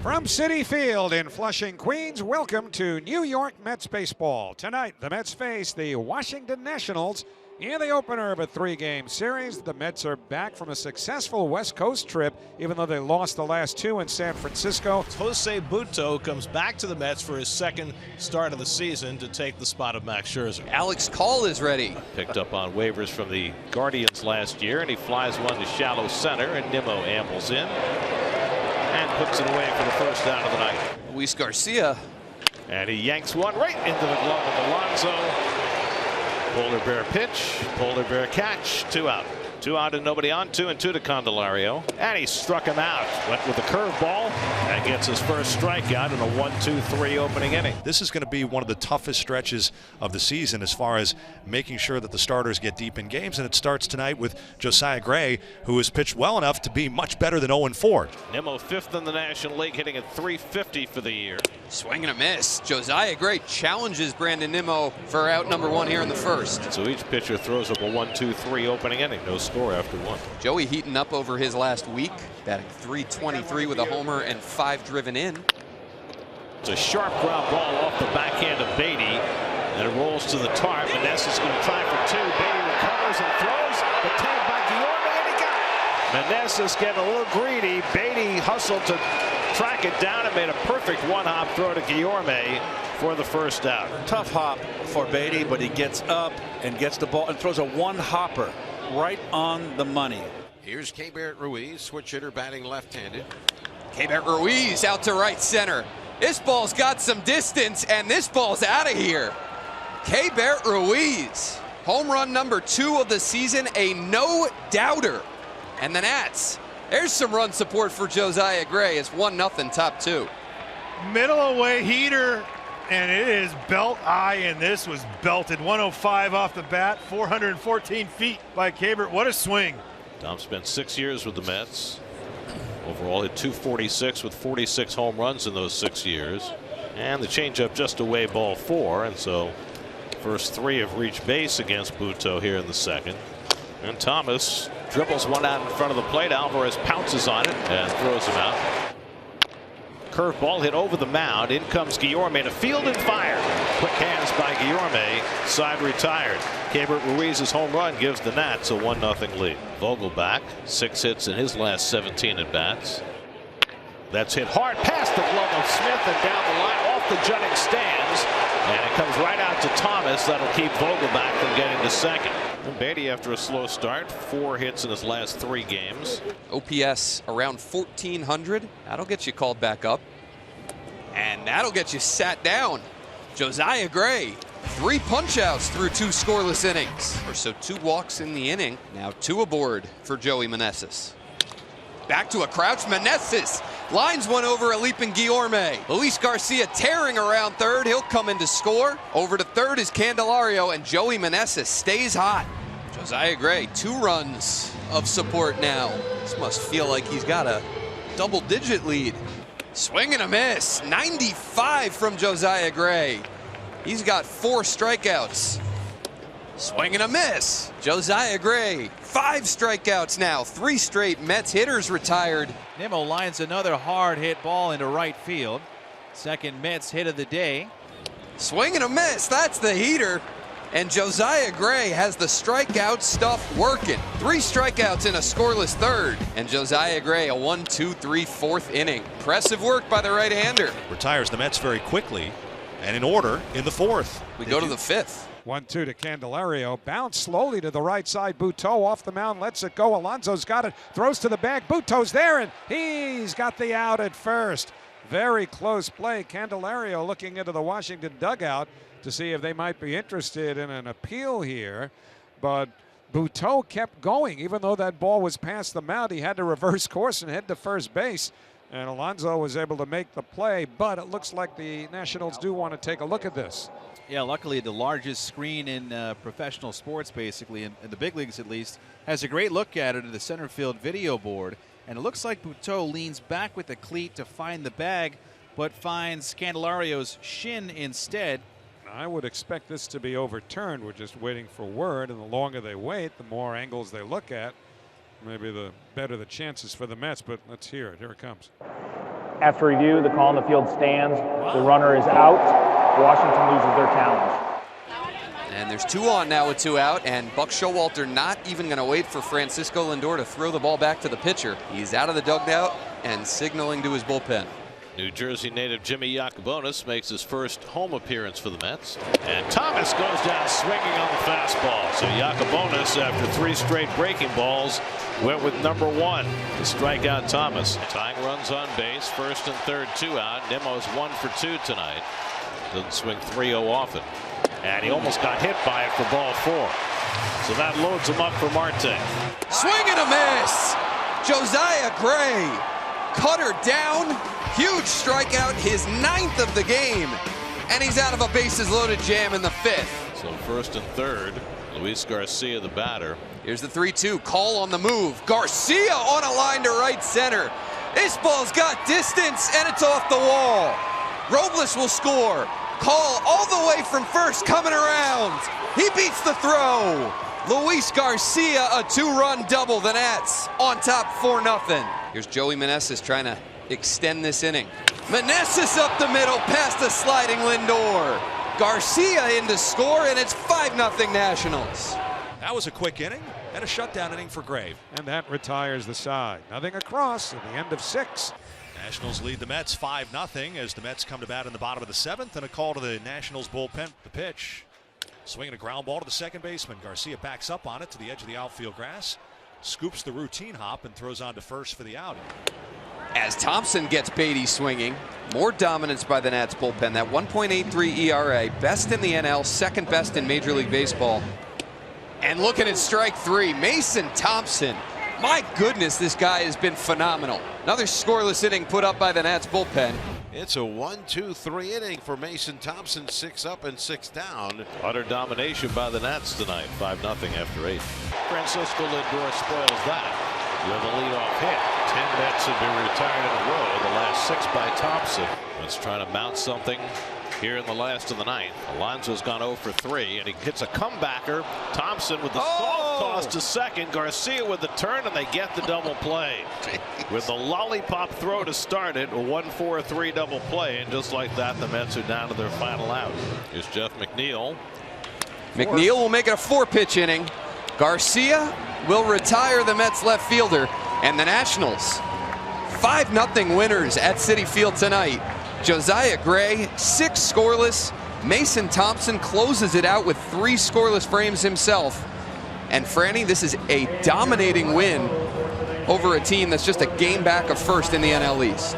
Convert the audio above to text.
From Citi Field in Flushing, Queens, welcome to New York Mets baseball. Tonight, the Mets face the Washington Nationals in the opener of a three-game series. The Mets are back from a successful West Coast trip, even though they lost the last two in San Francisco. Jose Butto comes back to the Mets for his second start of the season to take the spot of Max Scherzer. Alex Call is ready. Picked up on waivers from the Guardians last year, and he flies one to shallow center, and Nimmo ambles in and puts it away for the first down of the night. Luis Garcia. And he yanks one right into the glove of Alonso. Polar bear pitch, polar bear catch, 2 out. 2 out and nobody on, 2-2 to Candelario. And he struck him out. Went with the curveball and gets his first strikeout in a 1-2-3 opening inning. This is going to be one of the toughest stretches of the season as far as making sure that the starters get deep in games, and it starts tonight with Josiah Gray, who has pitched well enough to be much better than 0-4. Nimmo 5th in the National League, hitting at .350 for the year. Swing and a miss. Josiah Gray challenges Brandon Nimmo for out number 1 here in the first. So each pitcher throws up a 1-2-3 opening inning. No score after 1. Joey heating up over his last week, batting .323 with a homer and 5 driven in. It's a sharp ground ball off the backhand of Beatty, and it rolls to the tarp. Meneses is going to try for 2. Beatty recovers and throws. The tag by Guillorme, and he got it. Meneses getting a little greedy. Beatty hustled to track it down and made a perfect one-hop throw to Guillorme for the first out. Tough hop for Beatty, but he gets up and gets the ball and throws a one-hopper right on the money. Here's Keibert Ruiz, switch hitter, batting left-handed. Keibert Ruiz out to right center. This ball's got some distance, and this ball's out of here. Keibert Ruiz, home run number 2 of the season, a no-doubter. And the Nats, there's some run support for Josiah Gray. It's 1-0 top 2. Middle away heater, and it is belt high, and this was belted. 105 off the bat, 414 feet by Keibert. What a swing. Tom spent 6 years with the Mets. Overall hit .246 with 46 home runs in those 6 years. And the changeup just away, ball 4, and so first 3 have reached base against Butto here in the second. And Thomas dribbles one out in front of the plate. Alvarez pounces on it and throws him out. Curveball hit over the mound. In comes Guillorme to field and fire. Quick hands by Guillorme. Side retired. Keibert Ruiz's home run gives the Nats a 1-0 lead. Vogelbach, 6 hits in his last 17 at bats. That's hit hard past the glove of Smith and down the line off the jutting stands. And it comes right out to Thomas. That'll keep Vogelbach from getting to second. And Beatty, after a slow start, 4 hits in his last 3 games. OPS around 1,400. That'll get you called back up. And that'll get you sat down. Josiah Gray, 3 punch-outs through 2 scoreless innings. So 2 walks in the inning. Now 2 aboard for Joey Meneses. Back to a crouch. Meneses lines one over a leaping Guillorme. Luis Garcia tearing around third. He'll come in to score. Over to third is Candelario, and Joey Meneses stays hot. Josiah Gray, 2 runs of support now. This must feel like he's got a double-digit lead. Swing and a miss. 95 from Josiah Gray. He's got 4 strikeouts. Swing and a miss. Josiah Gray, 5 strikeouts now. 3 straight Mets hitters retired. Nimmo lines another hard hit ball into right field. Second Mets hit of the day. Swing and a miss. That's the heater. And Josiah Gray has the strikeout stuff working. 3 strikeouts in a scoreless third. And Josiah Gray, a 1-2-3 4th inning. Impressive work by the right-hander. Retires the Mets very quickly and in order in the 4th. We go to the 5th. 1-2 to Candelario. Bounce slowly to the right side. Butto off the mound, lets it go. Alonso's got it, throws to the bag. Butto's there, and he's got the out at first. Very close play. Candelario looking into the Washington dugout to see if they might be interested in an appeal here. But Butto kept going. Even though that ball was past the mound, he had to reverse course and head to first base. And Alonso was able to make the play, but it looks like the Nationals do want to take a look at this. Yeah, luckily the largest screen in professional sports, basically, in the big leagues at least, has a great look at it at the center field video board. And it looks like Butto leans back with the cleat to find the bag, but finds Candelario's shin instead. I would expect this to be overturned. We're just waiting for word, and the longer they wait, the more angles they look at. Maybe the better the chances for the Mets, but let's hear it. Here it comes. After review, the call on the field stands. The runner is out. Washington loses their challenge. And there's 2 on now with 2 out, and Buck Showalter not even going to wait for Francisco Lindor to throw the ball back to the pitcher. He's out of the dugout and signaling to his bullpen. New Jersey native Jimmy Yacobonis makes his first home appearance for the Mets. And Thomas goes down swinging on the fastball. So Yacobonis, after 3 straight breaking balls, went with number 1 to strike out Thomas. Tying runs on base, first and third, 2 out. Nimmo's 1 for 2 tonight. Doesn't swing 3-0 often. And he almost got hit by it for ball 4. So that loads him up for Marte. Swing and a miss. Josiah Gray cut her down. Huge strikeout, his 9th of the game. And he's out of a bases loaded jam in the 5th. So first and third, Luis Garcia, the batter. Here's the 3-2, call on the move. Garcia on a line to right center. This ball's got distance and it's off the wall. Robles will score. Call all the way from first coming around. He beats the throw. Luis Garcia, a 2-run double. The Nats on top 4-0. Here's Joey Meneses trying to extend this inning. Meneses up the middle past the sliding Lindor. Garcia in to score, and it's 5-0 Nationals. That was a quick inning and a shutdown inning for Gray. And that retires the side. Nothing across at the end of 6. Nationals lead the Mets 5-0 as the Mets come to bat in the bottom of the 7th, and a call to the Nationals bullpen. The pitch, swinging a ground ball to the second baseman. Garcia backs up on it to the edge of the outfield grass, scoops the routine hop, and throws on to first for the out. As Thompson gets Beatty swinging, more dominance by the Nats bullpen. That 1.83 ERA, best in the NL, second best in Major League Baseball. And looking at strike 3, Mason Thompson. My goodness, this guy has been phenomenal. Another scoreless inning put up by the Nats bullpen. It's a 1-2-3 inning for Mason Thompson, 6 up and 6 down. Utter domination by the Nats tonight, 5-0 after 8. Francisco Lindor spoils that. With a leadoff hit. 10 Mets have been retired in a row, the last 6 by Thompson. Let's try to mount something here in the last of the 9th. Alonso's gone 0 for 3, and he hits a comebacker. Thompson with the soft toss to second. Garcia with the turn, and they get the double play. With the lollipop throw to start it, a 1-4-3 double play, and just like that, the Mets are down to their final out. Here's Jeff McNeil. McNeil will make it a 4-pitch inning. Garcia will retire the Mets left fielder, and the Nationals 5-0 winners at Citi Field tonight. Josiah Gray, 6 scoreless. Mason Thompson closes it out with 3 scoreless frames himself. And Franny, this is a dominating win over a team that's just a game back of first in the NL East.